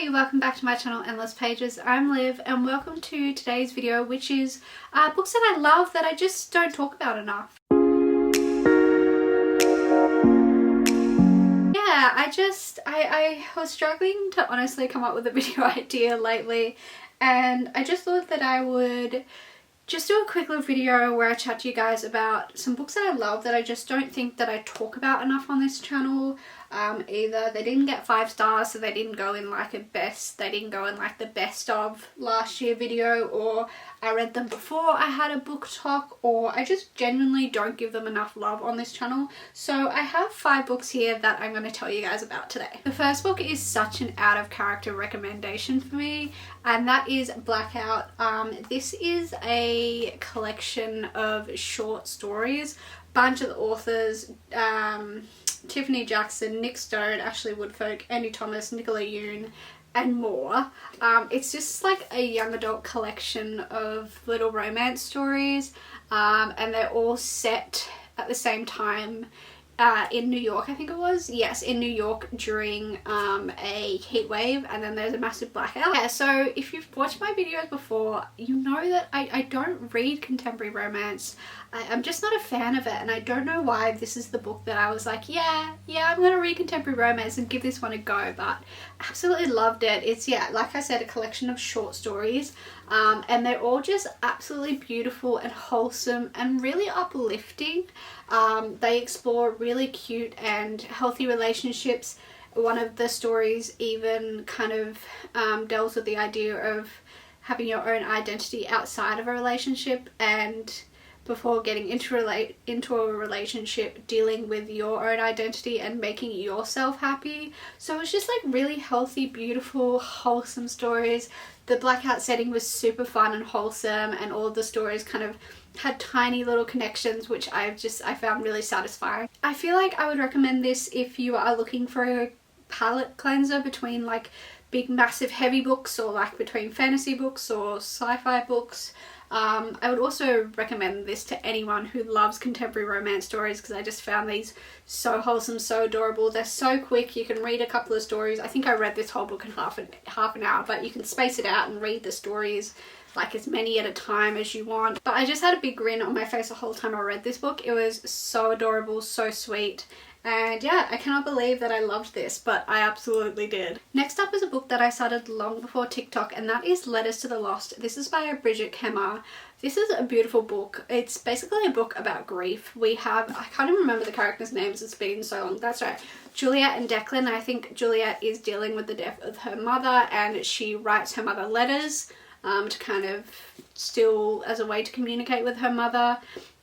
Hey, welcome back to my channel Endless Pages. I'm Liv and welcome to today's video, which is books that I love that I just don't talk about enough. Yeah, I was struggling to honestly come up with a video idea lately, and I just thought that I would just do a quick little video where I chat to you guys about some books that I love that I just don't think that I talk about enough on this channel. Either they didn't get 5 stars, so they didn't go in like a best, they didn't go in like the best of last year video, or I read them before I had a book talk, or I just genuinely don't give them enough love on this channel. So I have 5 books here that I'm going to tell you guys about today. The first book is such an out of character recommendation for me, and that is Blackout. This is a collection of short stories. Bunch of the authors, Tiffany Jackson, Nick Stone, Ashley Woodfolk, Andy Thomas, Nicola Yoon, and more. It's just like a young adult collection of little romance stories, and they're all set at the same time in New York, I think it was. Yes, in New York during a heat wave, and then there's a massive blackout. Yeah, so if you've watched my videos before, you know that I don't read contemporary romance. I'm just not a fan of it, and I don't know why this is the book that I was like, yeah, I'm gonna read contemporary romance and give this one a go, but absolutely loved it. It's, yeah, like I said, a collection of short stories, and they're all just absolutely beautiful and wholesome and really uplifting. They explore really cute and healthy relationships. One of the stories even kind of delves with the idea of having your own identity outside of a relationship, and before getting into a relationship, dealing with your own identity and making yourself happy. So it's just like really healthy, beautiful, wholesome stories. The Blackout setting was super fun and wholesome, and all of the stories kind of had tiny little connections, which I found really satisfying. I feel like I would recommend this if you are looking for a palette cleanser between like big massive heavy books, or like between fantasy books or sci-fi books. I would also recommend this to anyone who loves contemporary romance stories, because I just found these so wholesome, so adorable. They're so quick. You can read a couple of stories. I think I read this whole book in half an hour, but you can space it out and read the stories like as many at a time as you want. But I just had a big grin on my face the whole time I read this book. It was so adorable, so sweet. And yeah, I cannot believe that I loved this, but I absolutely did. Next up is a book that I started long before TikTok, and that is Letters to the Lost. This is by Bridget Kemmer. This is a beautiful book. It's basically a book about grief. We have, I can't even remember the characters' names, it's been so long. That's right, Juliet and Declan. I think Juliet is dealing with the death of her mother, and she writes her mother letters to kind of still as a way to communicate with her mother.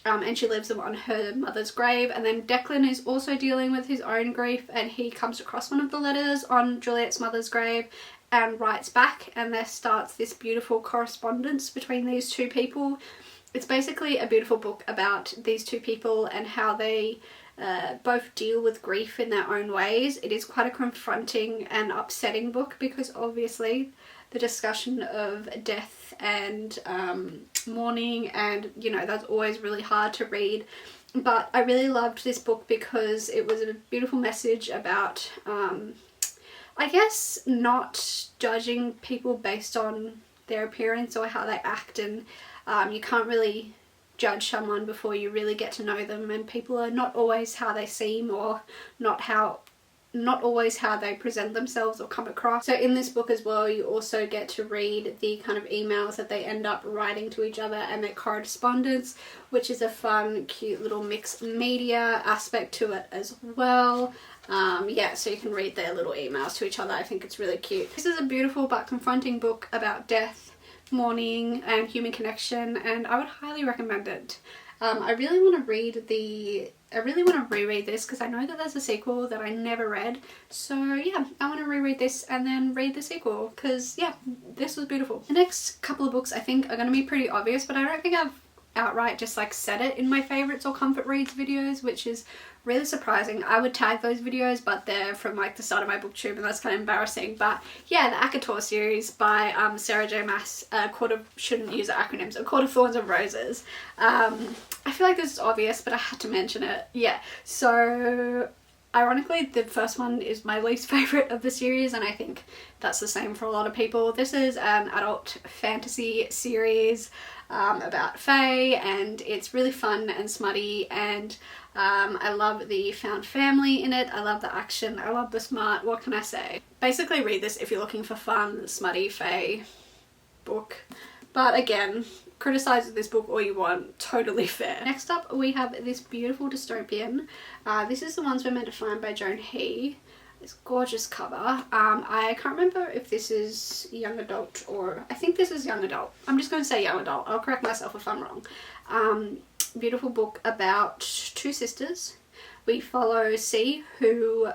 And she leaves them on her mother's grave. And then Declan is also dealing with his own grief, and he comes across one of the letters on Juliet's mother's grave and writes back, and there starts this beautiful correspondence between these two people. It's basically a beautiful book about these two people and how they both deal with grief in their own ways. It is quite a confronting and upsetting book, because obviously the discussion of death and mourning, and you know, that's always really hard to read. But I really loved this book because it was a beautiful message about I guess not judging people based on their appearance or how they act, and you can't really judge someone before you really get to know them, and people are not always how they seem, or not always how they present themselves or come across. So in this book as well, you also get to read the kind of emails that they end up writing to each other and their correspondence, which is a fun, cute little mixed media aspect to it as well. Yeah, so you can read their little emails to each other. I think it's really cute. This is a beautiful but confronting book about death, mourning, and human connection, and I would highly recommend it. I really want to reread this, because I know that there's a sequel that I never read. So yeah, I want to reread this and then read the sequel, because yeah, this was beautiful. The next couple of books I think are going to be pretty obvious, but I don't think I've outright just like said it in my favorites or comfort reads videos, which is really surprising. I would tag those videos, but they're from like the start of my booktube, and that's kind of embarrassing. But yeah, the Acator Series by Sarah J Maas, shouldn't use acronyms, A Court of Thorns and Roses. I feel like this is obvious, but I had to mention it. Yeah, so Ironically, the first one is my least favourite of the series, and I think that's the same for a lot of people. This is an adult fantasy series about fae, and it's really fun and smutty, and I love the found family in it. I love the action. I love the smart. What can I say? Basically read this if you're looking for fun, smutty fae book. But again, criticize this book all you want, totally fair. Next up we have this beautiful dystopian. This is The Ones We're Meant to Find by Joan He. It's gorgeous cover. I can't remember if this is young adult or I think this is young adult. I'm just going to say young adult. I'll correct myself if I'm wrong. Beautiful book about two sisters. We follow C, who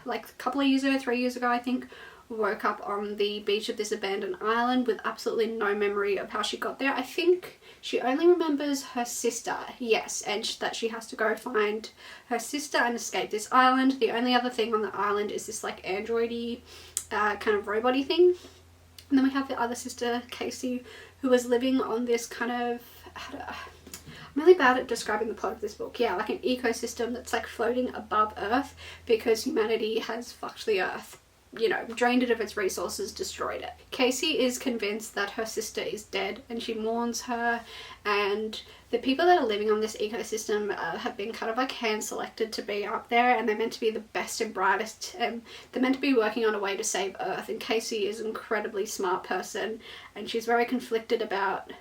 like a couple of years ago, 3 years ago I think, woke up on the beach of this abandoned island with absolutely no memory of how she got there. I think she only remembers her sister, yes, and that she has to go find her sister and escape this island. The only other thing on the island is this like androidy kind of robot-y thing. And then we have the other sister, Casey, who is living on this kind of, I'm really bad at describing the plot of this book. Yeah, like an ecosystem that's like floating above Earth because humanity has fucked the Earth. You know, drained it of its resources, destroyed it. Casey is convinced that her sister is dead and she mourns her, and the people that are living on this ecosystem have been kind of like hand selected to be up there, and they're meant to be the best and brightest, and they're meant to be working on a way to save Earth. And Casey is an incredibly smart person, and she's very conflicted about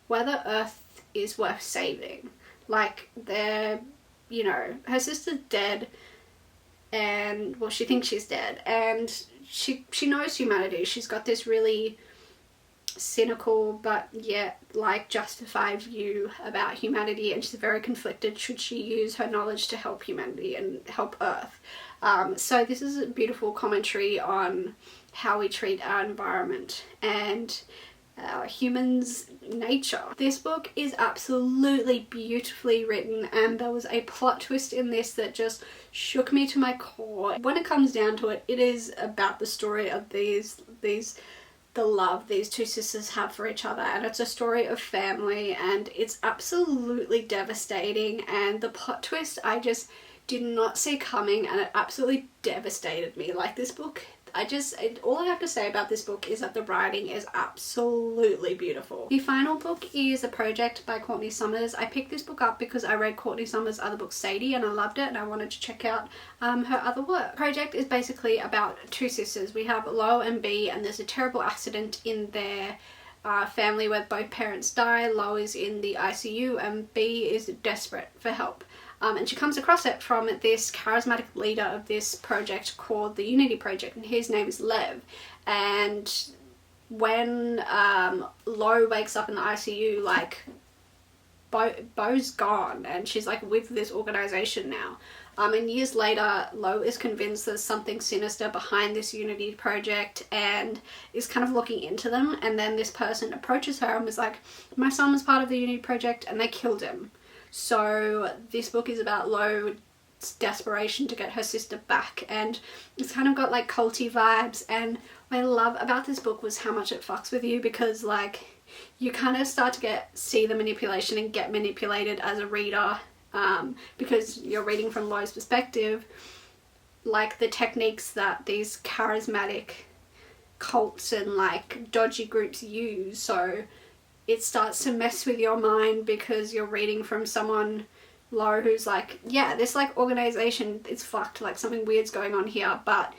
whether Earth is worth saving. Like, they're, you know, her sister's dead, and well, she thinks she's dead, and she knows humanity. She's got this really cynical but yet like justified view about humanity, and she's very conflicted. Should she use her knowledge to help humanity and help Earth? So this is a beautiful commentary on how we treat our environment and humans' nature. This book is absolutely beautifully written, and there was a plot twist in this that just shook me to my core. When it comes down to it, it is about the story of the love these two sisters have for each other, and it's a story of family, and it's absolutely devastating. And the plot twist I just did not see coming, and it absolutely devastated me. Like, this book, all I have to say about this book is that the writing is absolutely beautiful. The final book is A Project by Courtney Summers. I picked this book up because I read Courtney Summers' other book, Sadie, and I loved it, and I wanted to check out her other work. Project is basically about two sisters. We have Lo and B, and there's a terrible accident in their family where both parents die. Lo is in the ICU, and B is desperate for help. And she comes across it from this charismatic leader of this project called the Unity Project, and his name is Lev. And when Lo wakes up in the ICU, like, Bo's gone, and she's like with this organization now. And years later, Lo is convinced there's something sinister behind this Unity Project and is kind of looking into them. And then this person approaches her and was like, my son was part of the Unity Project and they killed him. So this book is about Lo's desperation to get her sister back, and it's kind of got like culty vibes. And what I love about this book was how much it fucks with you, because like you kind of start to see the manipulation and get manipulated as a reader, because you're reading from Lo's perspective, like the techniques that these charismatic cults and like dodgy groups use. So it starts to mess with your mind because you're reading from someone, Lo, who's like, yeah, this like organization, it's fucked, like something weird's going on here. But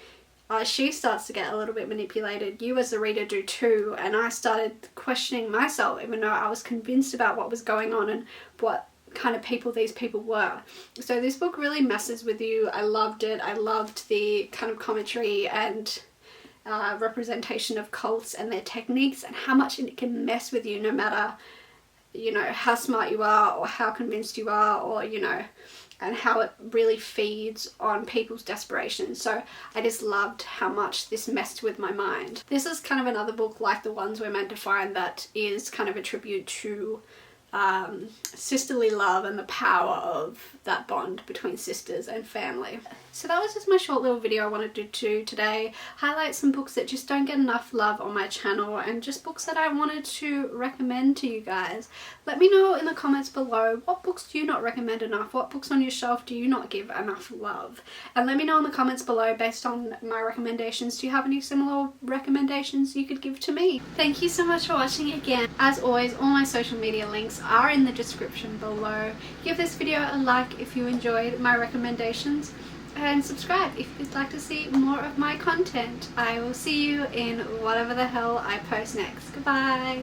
she starts to get a little bit manipulated. You as the reader do too. And I started questioning myself, even though I was convinced about what was going on and what kind of people these people were. So this book really messes with you. I loved it. I loved the kind of commentary and representation of cults and their techniques, and how much it can mess with you no matter, you know, how smart you are or how convinced you are, or, you know, and how it really feeds on people's desperation. So I just loved how much this messed with my mind. This is kind of another book like The Ones We're Meant to Find that is kind of a tribute to sisterly love and the power of that bond between sisters and family. So that was just my short little video I wanted to do today. Highlight some books that just don't get enough love on my channel and just books that I wanted to recommend to you guys. Let me know in the comments below, what books do you not recommend enough? What books on your shelf do you not give enough love? And let me know in the comments below based on my recommendations. Do you have any similar recommendations you could give to me? Thank you so much for watching again. As always, all my social media links are in the description below. Give this video a like if you enjoyed my recommendations, and subscribe if you'd like to see more of my content. I will see you in whatever the hell I post next. Goodbye!